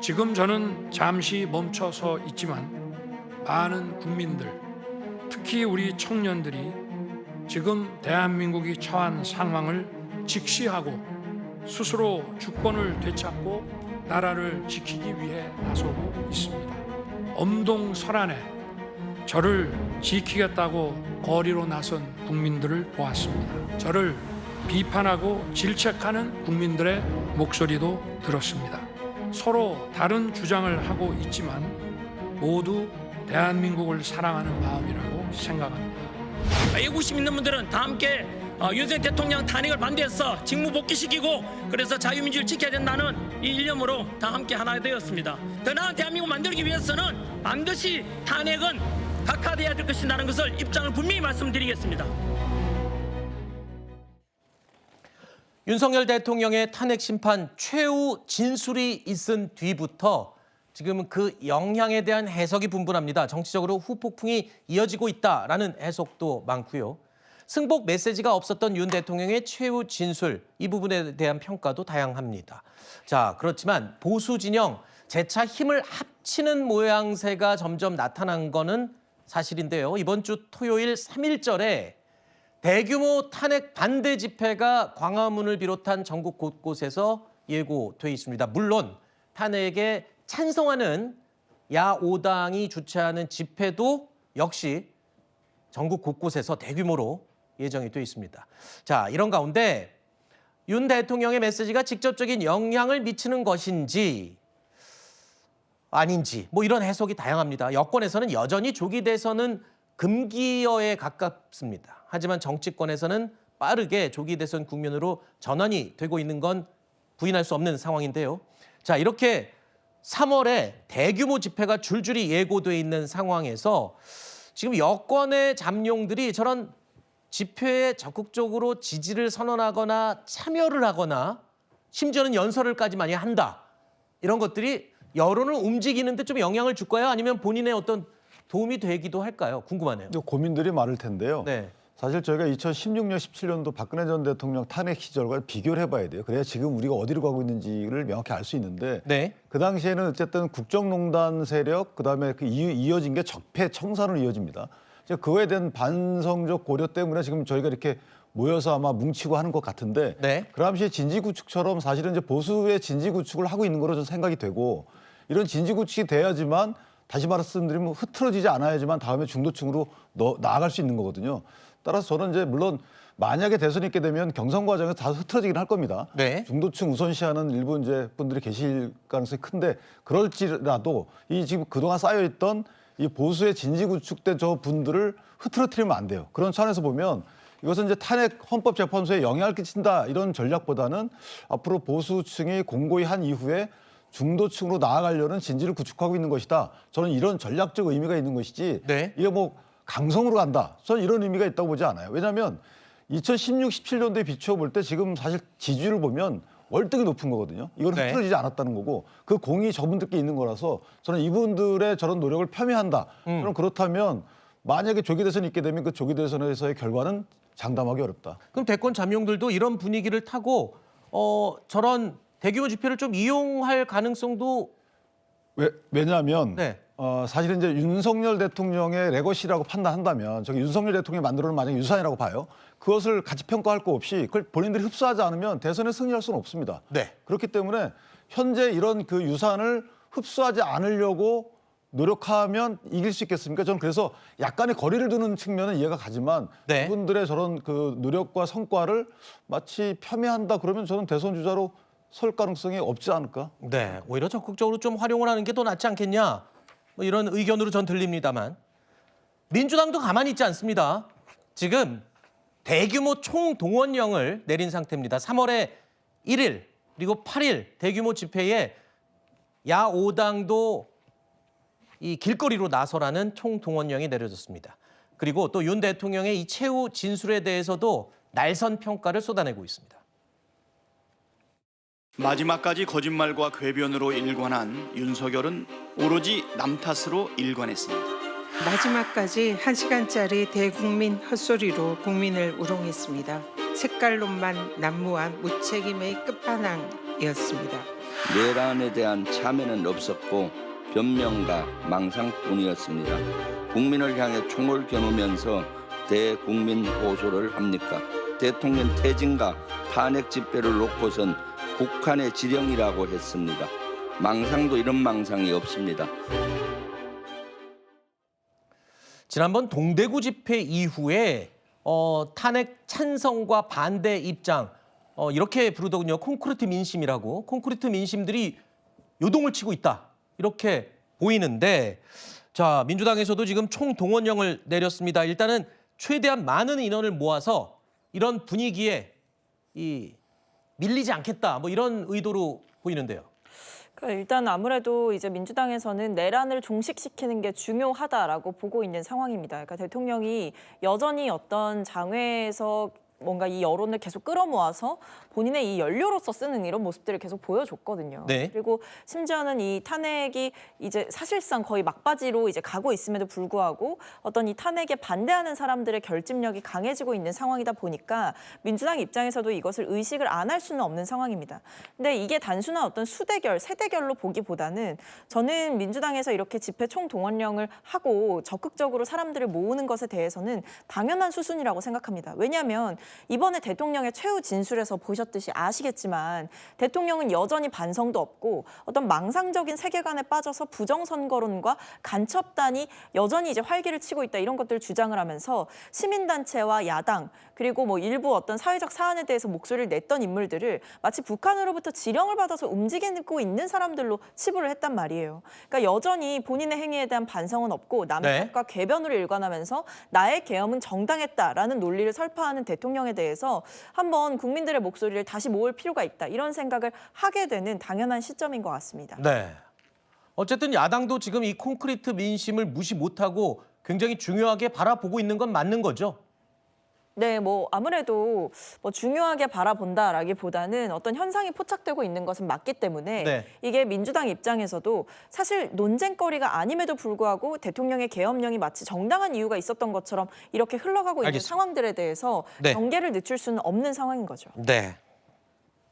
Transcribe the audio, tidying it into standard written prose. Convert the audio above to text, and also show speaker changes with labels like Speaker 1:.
Speaker 1: 지금 저는 잠시 멈춰서 있지만 많은 국민들, 특히 우리 청년들이 지금 대한민국이 처한 상황을 직시하고 스스로 주권을 되찾고 나라를 지키기 위해 나서고 있습니다. 엄동설안에 저를 지키겠다고 거리로 나선 국민들을 보았습니다. 저를 비판하고 질책하는 국민들의 목소리도 들었습니다. 서로 다른 주장을 하고 있지만 모두 대한민국을 사랑하는 마음이라고 생각합니다.
Speaker 2: 애국심 있는 분들은 다 함께 윤석열 대통령 탄핵을 반대해서 직무 복귀시키고 그래서 자유민주를 지켜야 된다는 이 일념으로 다 함께 하나 되었습니다. 더 나은 대한민국 만들기 위해서는 반드시 탄핵은 각하돼야 될 것이라는 것을 입장을 분명히 말씀드리겠습니다.
Speaker 3: 윤석열 대통령의 탄핵 심판 최후 진술이 있은 뒤부터 지금 그 영향에 대한 해석이 분분합니다. 정치적으로 후폭풍이 이어지고 있다라는 해석도 많고요. 승복 메시지가 없었던 윤 대통령의 최후 진술, 이 부분에 대한 평가도 다양합니다. 자, 그렇지만 보수 진영 재차 힘을 합치는 모양새가 점점 나타난 거는 사실인데요. 이번 주 토요일 3.1절에 대규모 탄핵 반대 집회가 광화문을 비롯한 전국 곳곳에서 예고돼 있습니다. 물론 탄핵에 찬성하는 야5당이 주최하는 집회도 역시 전국 곳곳에서 대규모로 예정이 돼 있습니다. 자, 이런 가운데 윤 대통령의 메시지가 직접적인 영향을 미치는 것인지 아닌지 이런 해석이 다양합니다. 여권에서는 여전히 조기 대선은 금기어에 가깝습니다. 하지만 정치권에서는 빠르게 조기 대선 국면으로 전환이 되고 있는 건 부인할 수 없는 상황인데요. 자, 이렇게 3월에 대규모 집회가 줄줄이 예고돼 있는 상황에서 지금 여권의 잠룡들이 저런 집회에 적극적으로 지지를 선언하거나 참여를 하거나 심지어는 연설을까지 많이 한다. 이런 것들이 여론을 움직이는데 좀 영향을 줄까요? 아니면 본인의 어떤 도움이 되기도 할까요? 궁금하네요.
Speaker 4: 고민들이 많을 텐데요.
Speaker 3: 네.
Speaker 4: 사실 저희가 2016년, 17년도 박근혜 전 대통령 탄핵 시절과 비교를 해봐야 돼요. 그래야 지금 우리가 어디로 가고 있는지를 명확히 알 수 있는데
Speaker 3: 네.
Speaker 4: 그 당시에는 어쨌든 국정농단 세력, 그다음에 그 이어진 게 적폐 청산으로 이어집니다. 그거에 대한 반성적 고려 때문에 지금 저희가 이렇게 모여서 아마 뭉치고 하는 것 같은데
Speaker 3: 네.
Speaker 4: 그 당시에 진지구축처럼 사실은 이제 보수의 진지구축을 하고 있는 거로 저는 생각이 되고 이런 진지구축이 돼야지만 다시 말씀드리면 흐트러지지 않아야지만 다음에 중도층으로 나아갈 수 있는 거거든요. 따라서 저는 이제 물론 만약에 대선이 있게 되면 경선 과정에서 다 흐트러지긴 할 겁니다.
Speaker 3: 네.
Speaker 4: 중도층 우선시하는 일부 이제 분들이 계실 가능성이 큰데 그럴지라도 이 지금 그동안 쌓여있던 이 보수의 진지구축된 저 분들을 흐트러뜨리면 안 돼요. 그런 차원에서 보면 이것은 이제 탄핵 헌법재판소에 영향을 끼친다 이런 전략보다는 앞으로 보수층이 공고히 한 이후에 중도층으로 나아가려는 진지를 구축하고 있는 것이다. 저는 이런 전략적 의미가 있는 것이지
Speaker 3: 네.
Speaker 4: 이게 뭐 강성으로 간다. 저는 이런 의미가 있다고 보지 않아요. 왜냐하면 2016, 17년도에 비추어 볼 때 지금 사실 지지율을 보면 월등히 높은 거거든요. 이건
Speaker 3: 네.
Speaker 4: 흐트러지지 않았다는 거고 그 공이 저분들께 있는 거라서 저는 이분들의 저런 노력을 폄훼한다. 그럼 그렇다면 만약에 조기 대선이 있게 되면 그 조기 대선에서의 결과는 장담하기 어렵다.
Speaker 3: 그럼 대권 잠룡들도 이런 분위기를 타고 저런 대규모 집회를 좀 이용할 가능성도
Speaker 4: 왜냐하면
Speaker 3: 네.
Speaker 4: 사실은 이제 윤석열 대통령의 레거시라고 판단한다면 저기 윤석열 대통령이 만들어놓은 만약에 유산이라고 봐요. 그것을 같이 평가할 거 없이 그걸 본인들이 흡수하지 않으면 대선에 승리할 수는 없습니다.
Speaker 3: 네.
Speaker 4: 그렇기 때문에 현재 이런 그 유산을 흡수하지 않으려고 노력하면 이길 수 있겠습니까? 저는 그래서 약간의 거리를 두는 측면은 이해가 가지만
Speaker 3: 네.
Speaker 4: 그분들의 저런 그 노력과 성과를 마치 폄훼한다 그러면 저는 대선 주자로 설 가능성이 없지 않을까?
Speaker 3: 네, 오히려 적극적으로 좀 활용을 하는 게 더 낫지 않겠냐 이런 의견으로 전 들립니다만 민주당도 가만히 있지 않습니다. 지금 대규모 총동원령을 내린 상태입니다. 3월에 1일 그리고 8일 대규모 집회에 야5당도 이 길거리로 나서라는 총동원령이 내려졌습니다. 그리고 또 윤 대통령의 이 최후 진술에 대해서도 날선 평가를 쏟아내고 있습니다.
Speaker 5: 마지막까지 거짓말과 궤변으로 일관한 윤석열은 오로지 남 탓으로 일관했습니다.
Speaker 6: 마지막까지 1시간짜리 대국민 헛소리로 국민을 우롱했습니다. 색깔론만 난무한 무책임의 끝판왕이었습니다.
Speaker 7: 내란에 대한 참여는 없었고 변명과 망상뿐이었습니다. 국민을 향해 총을 겨누면서 대국민 호소를 합니까? 대통령 퇴진과 탄핵 집회를 놓고선 북한의 지령이라고 했습니다. 망상도 이런 망상이 없습니다.
Speaker 3: 지난번 동대구 집회 이후에 탄핵 찬성과 반대 입장 이렇게 부르더군요. 콘크리트 민심이라고. 콘크리트 민심들이 요동을 치고 있다. 이렇게 보이는데 자, 민주당에서도 지금 총동원령을 내렸습니다. 일단은 최대한 많은 인원을 모아서 이런 분위기에 밀리지 않겠다. 뭐 이런 의도로 보이는데요.
Speaker 8: 일단 아무래도 이제 민주당에서는 내란을 종식시키는 게 중요하다라고 보고 있는 상황입니다. 그러니까 대통령이 여전히 어떤 장외에서 뭔가 이 여론을 계속 끌어모아서 본인의 이 연료로서 쓰는 이런 모습들을 계속 보여줬거든요.
Speaker 3: 네.
Speaker 8: 그리고 심지어는 이 탄핵이 이제 사실상 거의 막바지로 이제 가고 있음에도 불구하고 어떤 이 탄핵에 반대하는 사람들의 결집력이 강해지고 있는 상황이다 보니까 민주당 입장에서도 이것을 의식을 안 할 수는 없는 상황입니다. 근데 이게 단순한 어떤 수대결, 세대결로 보기보다는 저는 민주당에서 이렇게 집회 총동원령을 하고 적극적으로 사람들을 모으는 것에 대해서는 당연한 수순이라고 생각합니다. 왜냐하면 이번에 대통령의 최후 진술에서 보셨듯이 아시겠지만 대통령은 여전히 반성도 없고 어떤 망상적인 세계관에 빠져서 부정선거론과 간첩단이 여전히 이제 활기를 치고 있다 이런 것들을 주장을 하면서 시민단체와 야당 그리고 뭐 일부 어떤 사회적 사안에 대해서 목소리를 냈던 인물들을 마치 북한으로부터 지령을 받아서 움직이고 있는 사람들로 치부를 했단 말이에요. 그러니까 여전히 본인의 행위에 대한 반성은 없고 남탓과 궤변으로 일관하면서 나의 계엄은 정당했다라는 논리를 설파하는 대통령에 대해서 한번 국민들의 목소리를 다시 모을 필요가 있다. 이런 생각을 하게 되는 당연한 시점인 것 같습니다.
Speaker 3: 네. 어쨌든 야당도 지금 이 콘크리트 민심을 무시 못하고 굉장히 중요하게 바라보고 있는 건 맞는 거죠?
Speaker 8: 네, 뭐 아무래도 뭐 중요하게 바라본다라기보다는 어떤 현상이 포착되고 있는 것은 맞기 때문에
Speaker 3: 네.
Speaker 8: 이게 민주당 입장에서도 사실 논쟁거리가 아님에도 불구하고 대통령의 계엄령이 마치 정당한 이유가 있었던 것처럼 이렇게 흘러가고 있는
Speaker 3: 알겠습니다.
Speaker 8: 상황들에 대해서
Speaker 3: 네.
Speaker 8: 경계를 늦출 수는 없는 상황인 거죠.
Speaker 3: 네.